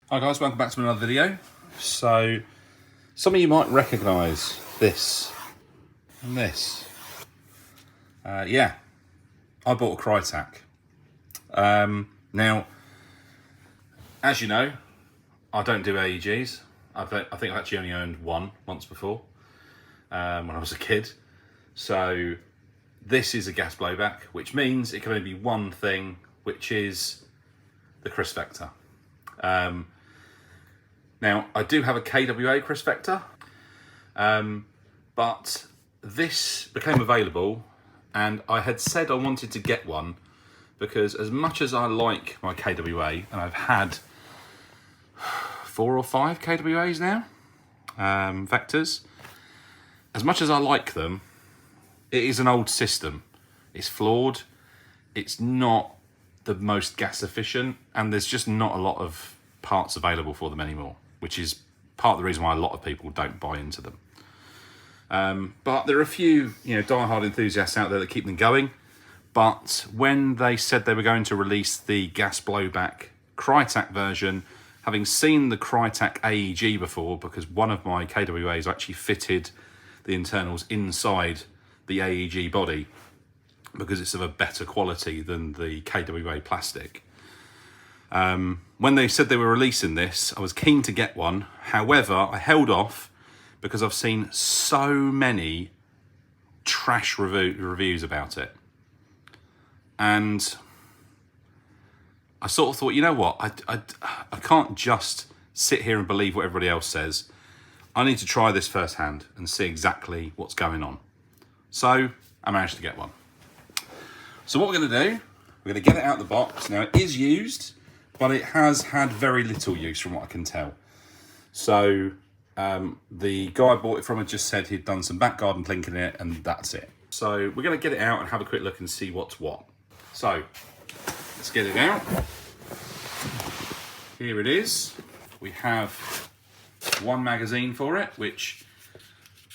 Hi guys, welcome back to another video. So, some of you might recognise this and this. Yeah, I bought a Krytac. Now, as you know, I don't do AEGs. I think I've actually only owned one once before, when I was a kid. So, this is a gas blowback, which means it can only be one thing, which is the Kriss Vector. Now, I do have a KWA Kriss Vector, but this became available and I had said I wanted to get one because as much as I like my KWA, and I've had 4 or 5 KWAs now, Vectors, as much as I like them, it is an old system. It's flawed, it's not the most gas efficient, and there's just not a lot of parts available for them anymore, which is part of the reason why a lot of people don't buy into them. But there are a few, die-hard enthusiasts out there that keep them going. But when they said they were going to release the gas blowback Krytac version, having seen the Krytac AEG before, because one of my KWAs actually fitted the internals inside the AEG body because it's of a better quality than the KWA plastic. When they said they were releasing this, I was keen to get one. However, I held off because I've seen so many trash reviews about it. And I sort of thought, you know what, I can't just sit here and believe what everybody else says. I need to try this firsthand and see exactly what's going on. So I managed to get one. So what we're going to do, we're going to get it out of the box. Now it is used, but it has had very little use from what I can tell. So the guy I bought it from had just said he'd done some back garden plinking it and that's it. So we're going to get it out and have a quick look and see what's what. So let's get it out. Here it is. We have one magazine for it, which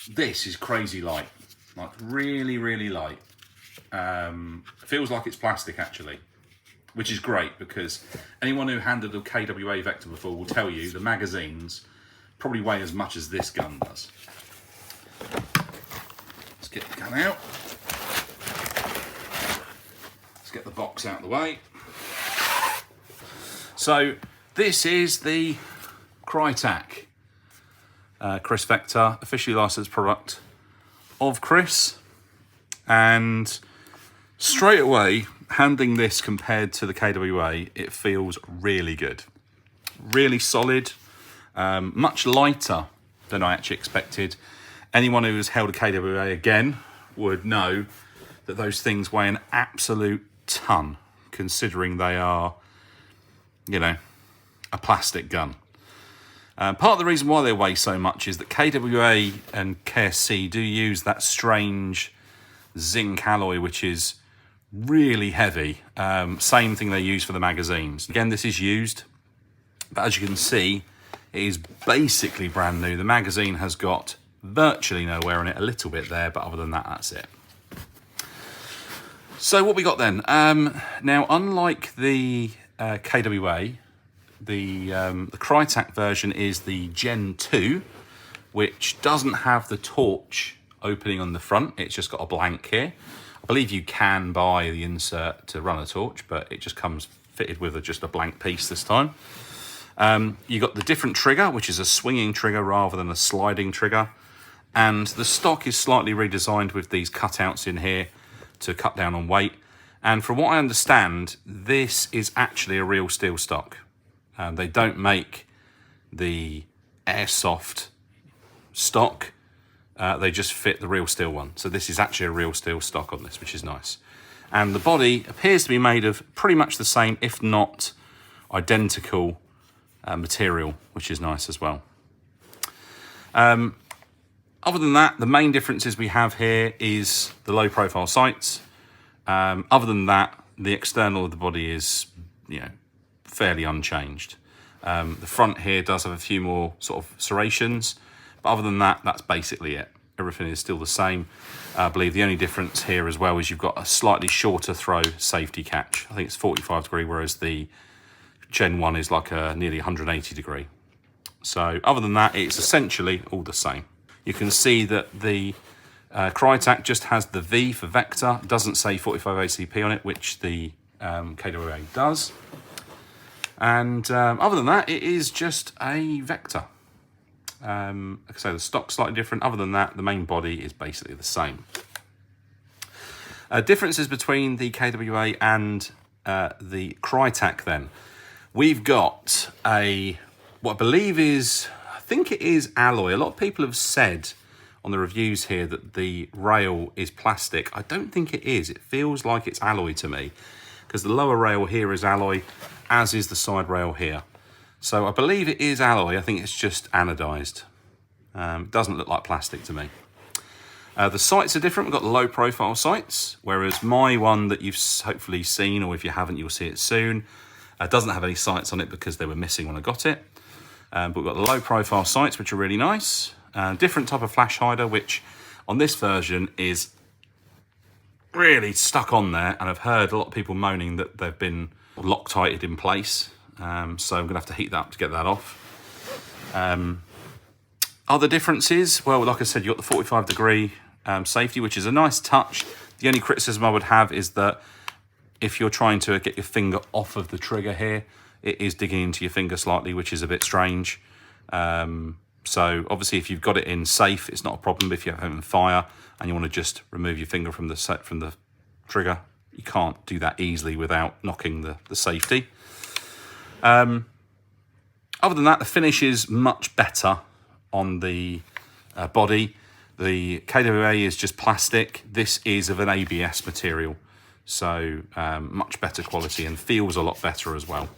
this is crazy light, like really, really light. Feels like it's plastic actually, which is great because anyone who handled a KWA Vector before will tell you the magazines probably weigh as much as this gun does. Let's get the gun out. Let's get the box out of the way. So this is the Krytac Kriss Vector, officially licensed product of Kriss, and straight away, handling this compared to the KWA, it feels really good. Really solid, much lighter than I actually expected. Anyone who has held a KWA again would know that those things weigh an absolute ton, considering they are, a plastic gun. Part of the reason why they weigh so much is that KWA and KSC do use that strange zinc alloy, which is really heavy. Same thing they use for the magazines. Again, this is used, but as you can see, it is basically brand new. The magazine has got virtually no wear on it, a little bit there, but other than that, that's it. So what we got then? Now, unlike the KWA, the Krytac version is the Gen 2, which doesn't have the torch opening on the front. It's just got a blank here. I believe you can buy the insert to run a torch, but it just comes fitted with just a blank piece this time. You got the different trigger, which is a swinging trigger rather than a sliding trigger. And the stock is slightly redesigned with these cutouts in here to cut down on weight. And from what I understand, this is actually a real steel stock. They don't make the Airsoft stock. They just fit the real steel one. So this is actually a real steel stock on this, which is nice. And the body appears to be made of pretty much the same, if not identical material, which is nice as well. Other than that, the main differences we have here is the low profile sights. Other than that, the external of the body is, fairly unchanged. The front here does have a few more sort of serrations, but other than that, that's basically it. Everything is still the same. I believe the only difference here as well is you've got a slightly shorter throw safety catch. I think it's 45 degree, whereas the Gen 1 is like a nearly 180 degree. So other than that, it's essentially all the same. You can see that the Krytac just has the V for vector, doesn't say 45 ACP on it, which the KWA does. And other than that, it is just a vector. Like I say, the stock's slightly different. Other than that, the main body is basically the same. Differences between the KWA and the Krytac then. We've got what I believe is, I think it is alloy. A lot of people have said on the reviews here that the rail is plastic. I don't think it is. It feels like it's alloy to me, because the lower rail here is alloy, as is the side rail here. So I believe it is alloy. I think it's just anodized. It doesn't look like plastic to me. The sights are different. We've got the low profile sights, whereas my one that you've hopefully seen, or if you haven't, you'll see it soon, doesn't have any sights on it because they were missing when I got it. But we've got the low profile sights, which are really nice. Different type of flash hider, which on this version is really stuck on there. And I've heard a lot of people moaning that they've been Loctited in place. So I'm going to have to heat that up to get that off. Other differences, well, like I said, you've got the 45 degree safety, which is a nice touch. The only criticism I would have is that if you're trying to get your finger off of the trigger here, it is digging into your finger slightly, which is a bit strange. So obviously if you've got it in safe, it's not a problem. But if you have it in fire and you want to just remove your finger from the trigger, you can't do that easily without knocking the safety. Other than that, the finish is much better on the body. The KWA is just plastic. This is of an ABS material, so much better quality and feels a lot better as well.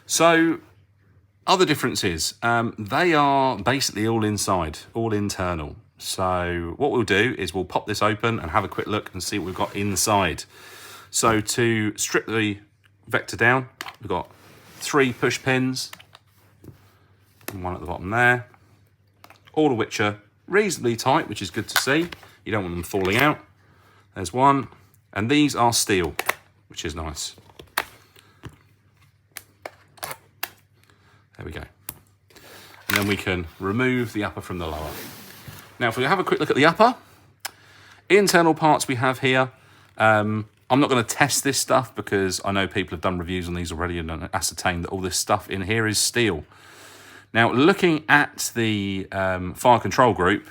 So other differences, they are basically all inside, all internal. So what we'll do is we'll pop this open and have a quick look and see what we've got inside. So to strip the vector down, we've got 3 push pins and one at the bottom there, all of which are reasonably tight, which is good to see. You don't want them falling out. There's one, and these are steel, which is nice. There we go. And then we can remove the upper from the lower. Now, if we have a quick look at the upper, internal parts we have here. I'm not going to test this stuff because I know people have done reviews on these already and ascertained that all this stuff in here is steel. Now, looking at the fire control group,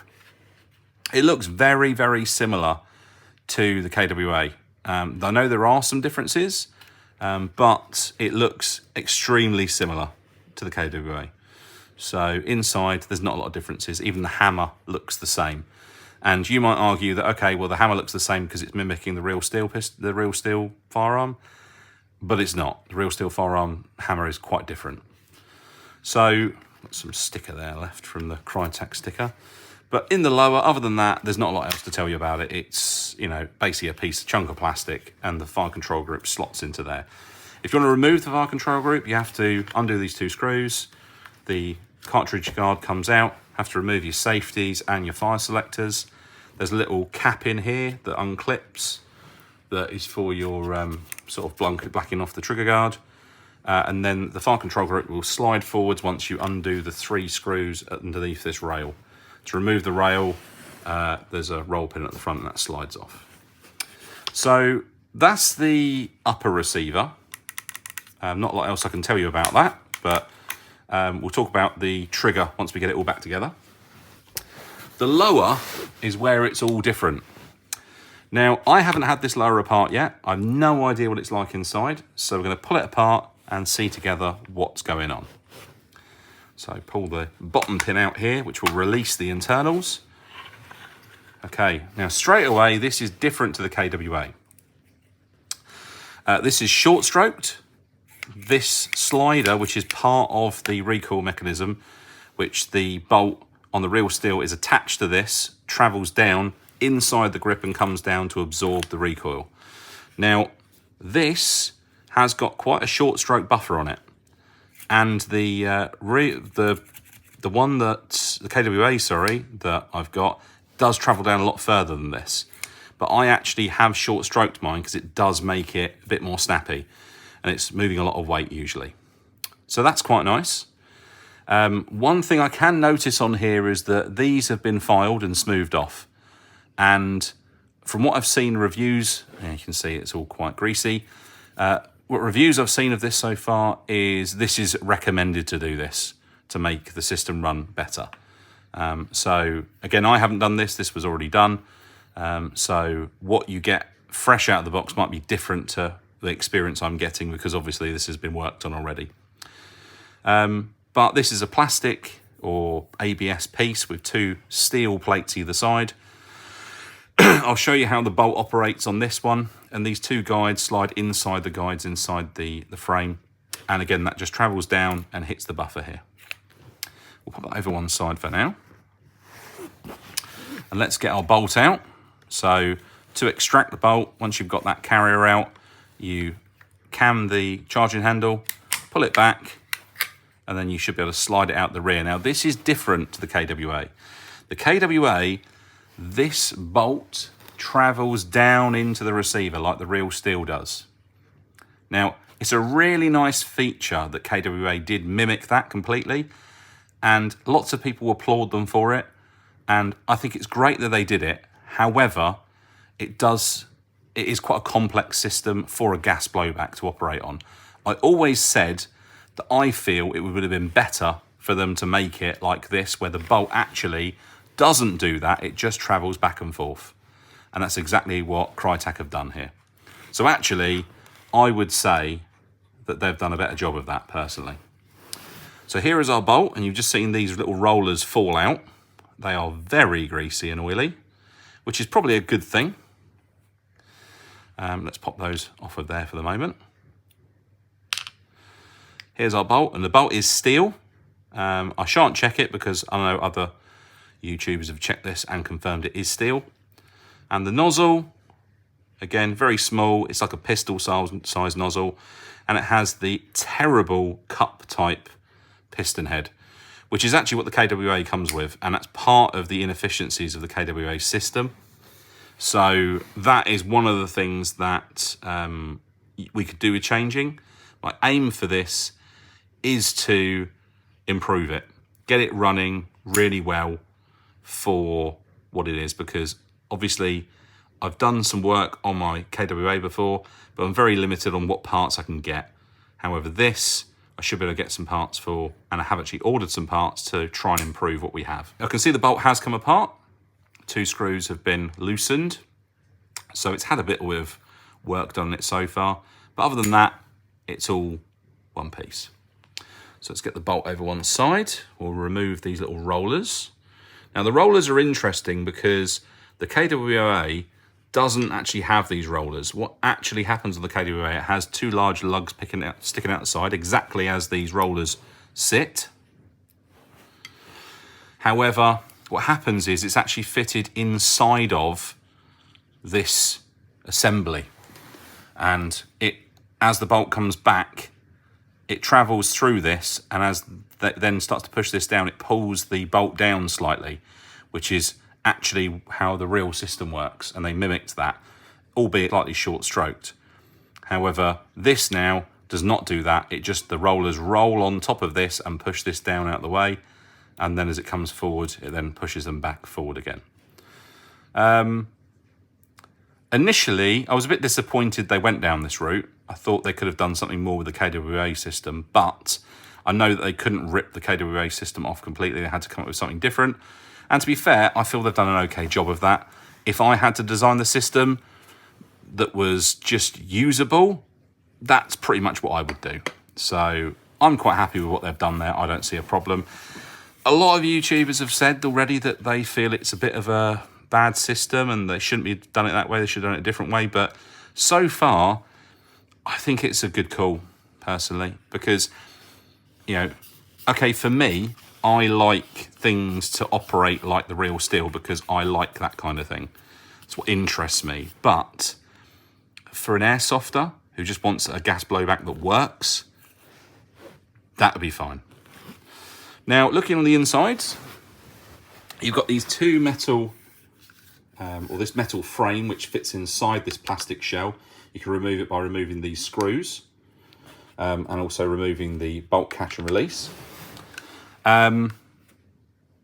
it looks very, very similar to the KWA. I know there are some differences, but it looks extremely similar to the KWA. So inside, there's not a lot of differences. Even the hammer looks the same. And you might argue that, okay, well, the hammer looks the same because it's mimicking the real steel firearm, but it's not. The real steel firearm hammer is quite different. So, got some sticker there left from the Krytac sticker. But in the lower, other than that, there's not a lot else to tell you about it. It's, you know, basically a chunk of plastic, and the fire control group slots into there. If you want to remove the fire control group, you have to undo these 2 screws. The cartridge guard comes out. Have to remove your safeties and your fire selectors. There's a little cap in here that unclips, that is for your sort of blacking off the trigger guard. And then the fire control group will slide forwards once you undo the 3 screws underneath this rail. To remove the rail, there's a roll pin at the front and that slides off. So that's the upper receiver. Not a lot else I can tell you about that, but we'll talk about the trigger once we get it all back together. The lower is where it's all different. Now, I haven't had this lower apart yet. I have no idea what it's like inside, so we're going to pull it apart and see together what's going on. So pull the bottom pin out here, which will release the internals. Okay, now straight away, this is different to the KWA. This is short stroked. This slider, which is part of the recoil mechanism, which the bolt on the real steel is attached to this, travels down inside the grip and comes down to absorb the recoil. Now, this has got quite a short stroke buffer on it, and the one that the KWA, that I've got does travel down a lot further than this. But I actually have short stroked mine because it does make it a bit more snappy. and it's moving a lot of weight usually. So that's quite nice. One thing I can notice on here is that these have been filed and smoothed off. And from what I've seen reviews, you can see it's all quite greasy. What reviews I've seen of this so far is this is recommended to do this to make the system run better. So again, I haven't done this. This was already done. So what you get fresh out of the box might be different to the experience I'm getting because obviously this has been worked on already. But this is a plastic or ABS piece with 2 steel plates either side. I'll show you how the bolt operates on this one. And these 2 guides slide inside the guides inside the frame. And again, that just travels down and hits the buffer here. We'll put that over one side for now. And let's get our bolt out. So to extract the bolt, once you've got that carrier out, you cam the charging handle, pull it back, and then you should be able to slide it out the rear. Now, this is different to the KWA. The KWA, this bolt travels down into the receiver like the real steel does. Now, it's a really nice feature that KWA did mimic that completely, and lots of people applaud them for it, and I think it's great that they did it. However, it is quite a complex system for a gas blowback to operate on. I always said that I feel it would have been better for them to make it like this, where the bolt actually doesn't do that, it just travels back and forth. And that's exactly what Krytac have done here. So actually, I would say that they've done a better job of that personally. So here is our bolt, and you've just seen these little rollers fall out. They are very greasy and oily, which is probably a good thing. Let's pop those off of there for the moment. Here's our bolt, and the bolt is steel. I shan't check it because I know other YouTubers have checked this and confirmed it is steel. And the nozzle, again, very small. It's like a pistol size nozzle, and it has the terrible cup type piston head, which is actually what the KWA comes with, and that's part of the inefficiencies of the KWA system. So that is one of the things that we could do with changing. My aim for this is to improve it, get it running really well for what it is, because obviously I've done some work on my KWA before, but I'm very limited on what parts I can get. However, this I should be able to get some parts for, and I have actually ordered some parts to try and improve what we have. I can see the bolt has come apart. 2 screws have been loosened, so it's had a bit of work done on it so far, but other than that, it's all one piece. So let's get the bolt over one side. We'll remove these little rollers. Now the rollers are interesting because the KWA doesn't actually have these rollers. What actually happens on the KWA, it has 2 large lugs sticking out the side, exactly as these rollers sit. However, what happens is it's actually fitted inside of this assembly. And as the bolt comes back, it travels through this, and as that then starts to push this down, it pulls the bolt down slightly, which is actually how the real system works, and they mimicked that, albeit slightly short-stroked. However, this now does not do that. The rollers roll on top of this and push this down out of the way, and then as it comes forward, it then pushes them back forward again. Initially, I was a bit disappointed they went down this route. I thought they could have done something more with the KWA system, but I know that they couldn't rip the KWA system off completely. They had to come up with something different. And to be fair, I feel they've done an okay job of that. If I had to design the system that was just usable, that's pretty much what I would do. So I'm quite happy with what they've done there. I don't see a problem. A lot of YouTubers have said already that they feel it's a bit of a bad system and they shouldn't be done it that way. They should have done it a different way. But so far, I think it's a good call, personally, because, you know, okay, for me, I like things to operate like the real steel because I like that kind of thing. It's what interests me. But for an airsofter who just wants a gas blowback that works, that would be fine. Now, looking on the insides, you've got these 2 metal, or this metal frame which fits inside this plastic shell. You can remove it by removing these screws. and also removing the bolt catch and release.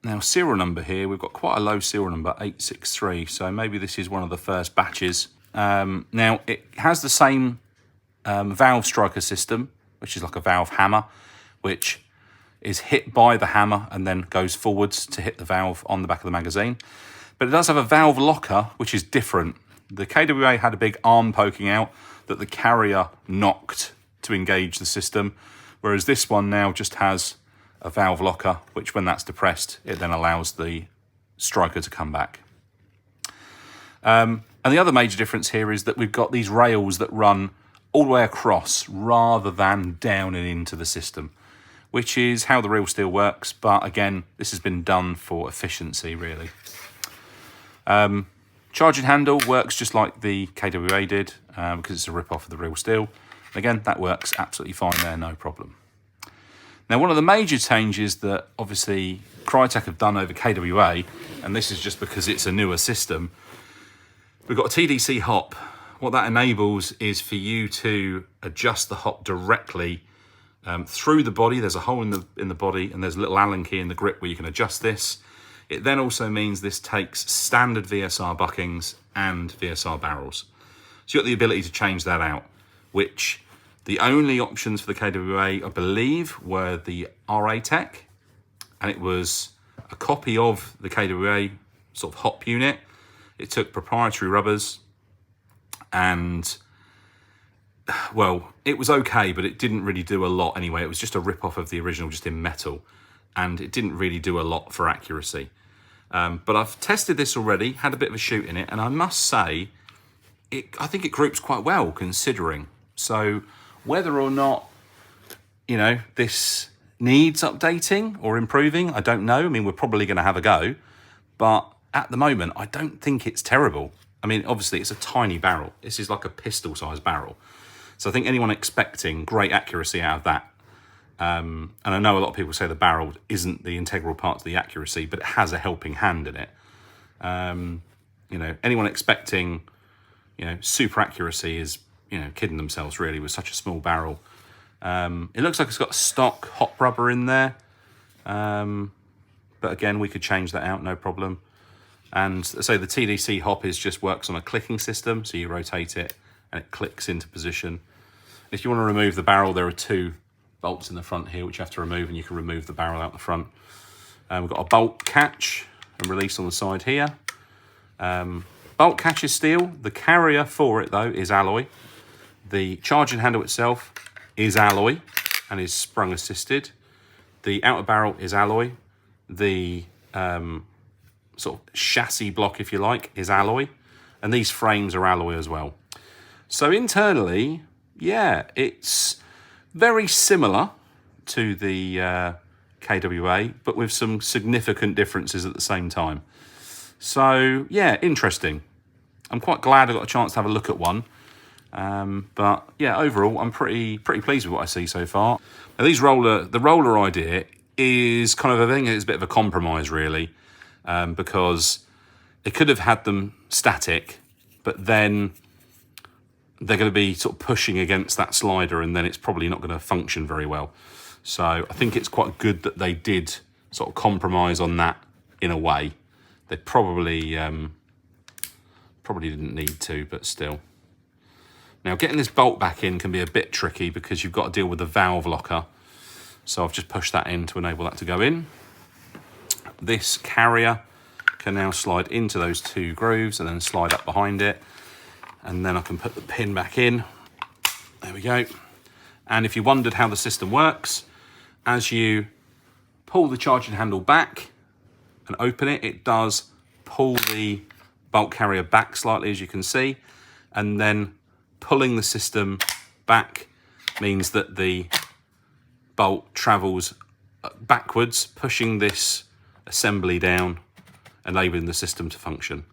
Now, serial number here, we've got quite a low serial number, 863, so maybe this is one of the first batches. Now, it has the same valve striker system, which is like a valve hammer, which is hit by the hammer and then goes forwards to hit the valve on the back of the magazine. But it does have a valve locker, which is different. The KWA had a big arm poking out that the carrier knocked to engage the system, whereas this one now just has a valve locker, which when that's depressed, it then allows the striker to come back. And the other major difference here is that we've got these rails that run all the way across rather than down and into the system, which is how the real steel works. But again, this has been done for efficiency, really. Charging handle works just like the KWA did because it's a rip-off of the real steel. Again, that works absolutely fine there, no problem. Now, one of the major changes that obviously Krytac have done over KWA, and this is just because it's a newer system, we've got a TDC hop. What that enables is for you to adjust the hop directly through the body. There's a hole in the body, and there's a little Allen key in the grip where you can adjust this. It then also means this takes standard VSR buckings and VSR barrels. So you've got the ability to change that out, which the only options for the KWA, I believe, were the RA Tech, and it was a copy of the KWA sort of hop unit. It took proprietary rubbers, and, well, it was okay, but it didn't really do a lot anyway. It was just a rip-off of the original, just in metal, and it didn't really do a lot for accuracy. But I've tested this already, had a bit of a shoot in it, and I must say, I think it groups quite well, considering. So whether or not, you know, this needs updating or improving, I don't know. I mean, we're probably going to have a go, but at the moment, I don't think it's terrible. I mean, obviously, it's a tiny barrel. This is like a pistol-sized barrel. So I think anyone expecting great accuracy out of that, and I know a lot of people say the barrel isn't the integral part to the accuracy, but it has a helping hand in it. You know, anyone expecting, you know, super accuracy is, you know, kidding themselves really with such a small barrel. It looks like it's got stock hop rubber in there, but again, we could change that out, no problem. And so the TDC hop just works on a clicking system, so you rotate it and it clicks into position. If you want to remove the barrel, there are two bolts in the front here which you have to remove, and you can remove the barrel out the front. We've got a bolt catch and release on the side here. Bolt catch is steel. The carrier for it, though, is alloy. The charging handle itself is alloy and is sprung assisted. The outer barrel is alloy. The sort of chassis block, if you like, is alloy. And these frames are alloy as well. So internally, yeah, it's very similar to the KWA, but with some significant differences at the same time. So, yeah, interesting. I'm quite glad I got a chance to have a look at one. But, yeah, overall, I'm pretty pleased with what I see so far. Now, the roller idea is kind of, I think it's a bit of a compromise, really, because it could have had them static, but then they're going to be sort of pushing against that slider, and then it's probably not going to function very well. So I think it's quite good that they did sort of compromise on that in a way. They probably didn't need to, but still. Now, getting this bolt back in can be a bit tricky because you've got to deal with the valve locker. So I've just pushed that in to enable that to go in. This carrier can now slide into those two grooves and then slide up behind it. And then I can put the pin back in. There we go. And if you wondered how the system works, as you pull the charging handle back and open it, it does pull the bolt carrier back slightly, as you can see. And then pulling the system back means that the bolt travels backwards, pushing this assembly down, enabling the system to function.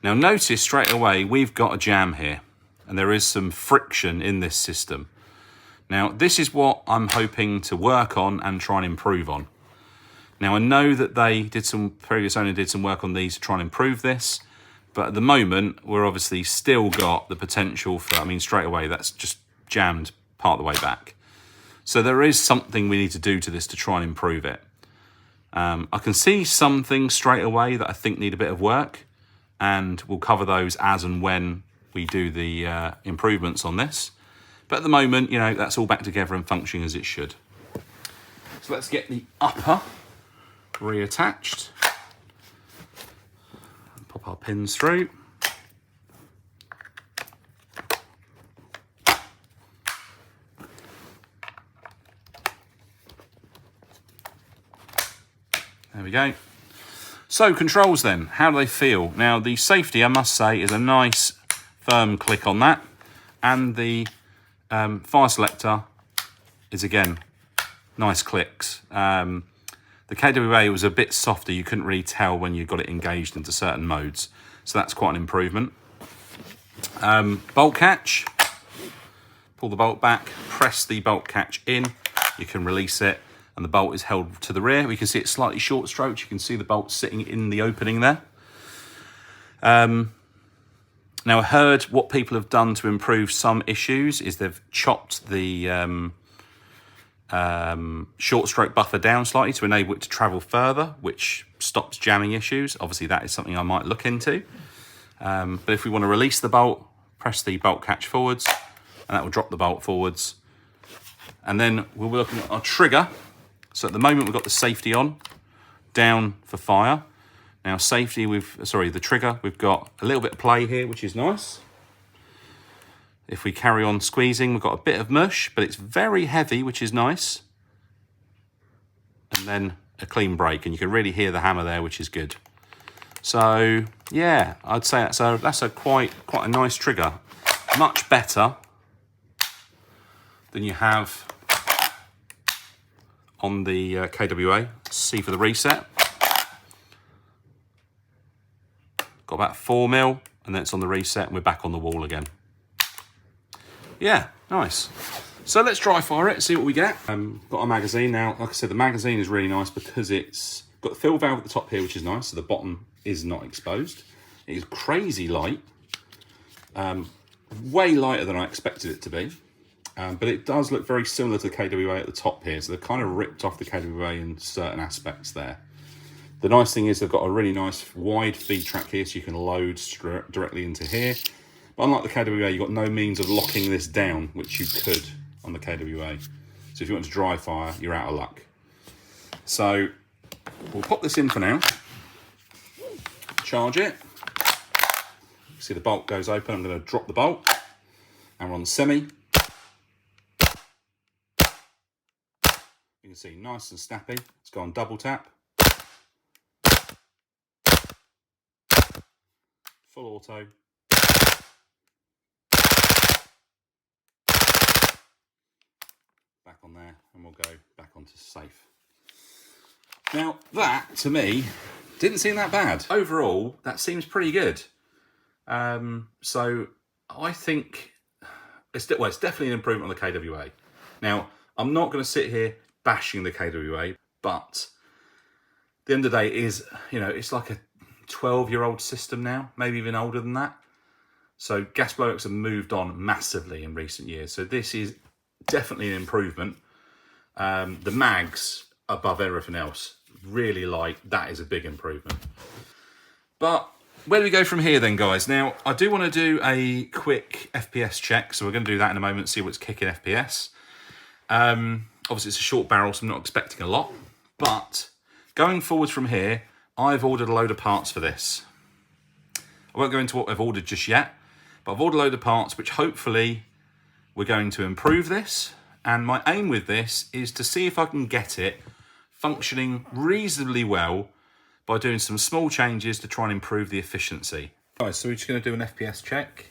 Now notice straight away we've got a jam here, and there is some friction in this system. Now this is what I'm hoping to work on and try and improve on. Now I know that previous owner did some work on these to try and improve this, but at the moment we're obviously still got the potential for, I mean straight away that's just jammed part of the way back. So there is something we need to do to this to try and improve it. I can see some things straight away that I think need a bit of work, and we'll cover those as and when we do the improvements on this. But at the moment, you know, that's all back together and functioning as it should. So let's get the upper reattached. Pop our pins through. There we go. So controls then, how do they feel? Now the safety, I must say, is a nice firm click on that, and the fire selector is again nice clicks. The KWA was a bit softer, you couldn't really tell when you got it engaged into certain modes, so that's quite an improvement. Bolt catch, pull the bolt back, press the bolt catch in, you can release it, and the bolt is held to the rear. We can see it's slightly short stroked. You can see the bolt sitting in the opening there. Now I heard what people have done to improve some issues is they've chopped the short stroke buffer down slightly to enable it to travel further, which stops jamming issues. Obviously that is something I might look into. But if we want to release the bolt, press the bolt catch forwards, and that will drop the bolt forwards. And then we'll be looking at our trigger. So at the moment we've got the safety on, down for fire. Now safety, the trigger, we've got a little bit of play here, which is nice. If we carry on squeezing, we've got a bit of mush, but it's very heavy, which is nice. And then a clean break, and you can really hear the hammer there, which is good. So yeah, I'd say that's a quite a nice trigger. Much better than you have on the KWA. C for the reset. Got about 4mm, and then it's on the reset, and we're back on the wall again. Yeah, nice. So let's dry fire it, see what we get. Got our magazine now. Like I said, the magazine is really nice because it's got the fill valve at the top here, which is nice, so the bottom is not exposed. It is crazy light. Way lighter than I expected it to be. But it does look very similar to the KWA at the top here, so they've kind of ripped off the KWA in certain aspects there. The nice thing is they've got a really nice wide feed track here, so you can load directly into here. But unlike the KWA, you've got no means of locking this down, which you could on the KWA. So if you want to dry fire, you're out of luck. So we'll pop this in for now, charge it. See the bolt goes open, I'm going to drop the bolt, and we're on semi. You can see nice and snappy. Let's go on double tap. Full auto. Back on there, and we'll go back onto safe. Now that, to me, didn't seem that bad. Overall, that seems pretty good. So I think it's definitely an improvement on the KWA. Now, I'm not going to sit here bashing the KWA, but at the end of the day, it is, it's like a 12-year-old system now, maybe even older than that. So gas blowups have moved on massively in recent years. So this is definitely an improvement. The mags above everything else, really light. That is a big improvement. But where do we go from here then, guys? Now, I do want to do a quick FPS check. So we're going to do that in a moment, see what's kicking FPS. Obviously, it's a short barrel, so I'm not expecting a lot. But going forwards from here, I've ordered a load of parts for this. I won't go into what I've ordered just yet, but I've ordered a load of parts which hopefully we're going to improve this. And my aim with this is to see if I can get it functioning reasonably well by doing some small changes to try and improve the efficiency. Guys, so we're just going to do an FPS check.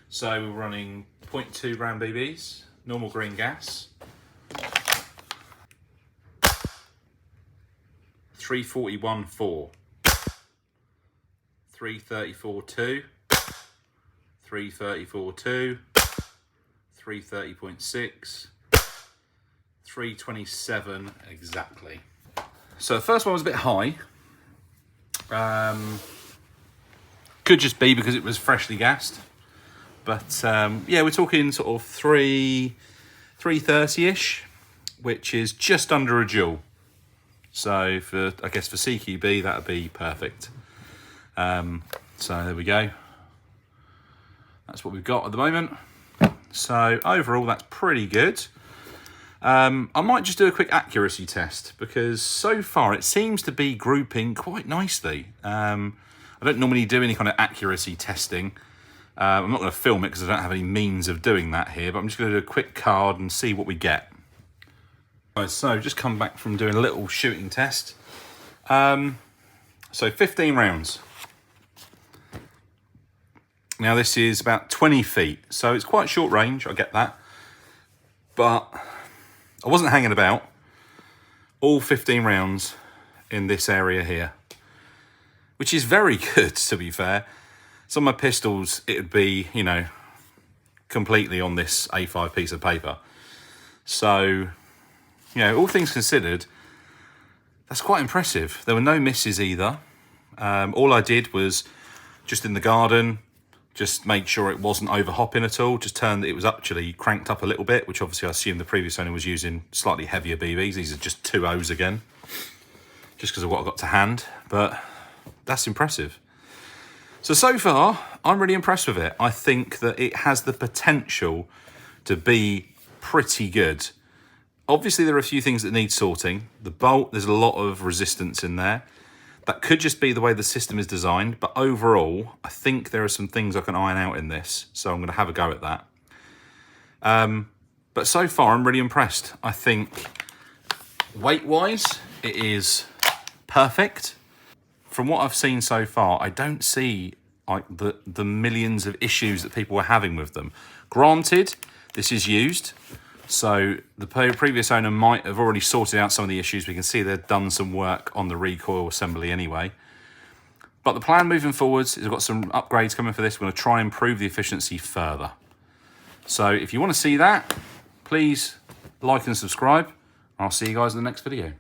So we're running 0.2 round BBs, normal green gas, 341.4, 334.2, 334.2, 330.6, 327 exactly. So the first one was a bit high. Could just be because it was freshly gassed. But yeah, we're talking sort of 3 330-ish, which is just under a joule. So for, I guess for CQB, that would be perfect. So there we go. That's what we've got at the moment. So overall, that's pretty good. I might just do a quick accuracy test because so far it seems to be grouping quite nicely. I don't normally do any kind of accuracy testing. I'm not going to film it because I don't have any means of doing that here, but I'm just going to do a quick card and see what we get. Right, so just come back from doing a little shooting test. So 15 rounds. Now this is about 20 feet, so it's quite short range, I get that. But I wasn't hanging about. All 15 rounds in this area here, which is very good, to be fair. Some of my pistols, it would be, you know, completely on this A5 piece of paper. So, you know, all things considered, that's quite impressive. There were no misses either. All I did was just in the garden, just make sure it wasn't overhopping at all. Just turned, it was actually cranked up a little bit, which obviously I assume the previous owner was using slightly heavier BBs. These are just 2.0s again, just because of what I got to hand, but that's impressive. So far, I'm really impressed with it. I think that it has the potential to be pretty good. Obviously, there are a few things that need sorting. The bolt, there's a lot of resistance in there. That could just be the way the system is designed, but overall, I think there are some things I can iron out in this, so I'm going to have a go at that. But so far, I'm really impressed. I think weight-wise, it is perfect. From what I've seen so far, I don't see like the millions of issues that people were having with them. Granted, this is used, so the previous owner might have already sorted out some of the issues. We can see they've done some work on the recoil assembly anyway. But the plan moving forwards is we've got some upgrades coming for this. We're going to try and improve the efficiency further. So if you want to see that, please like and subscribe. I'll see you guys in the next video.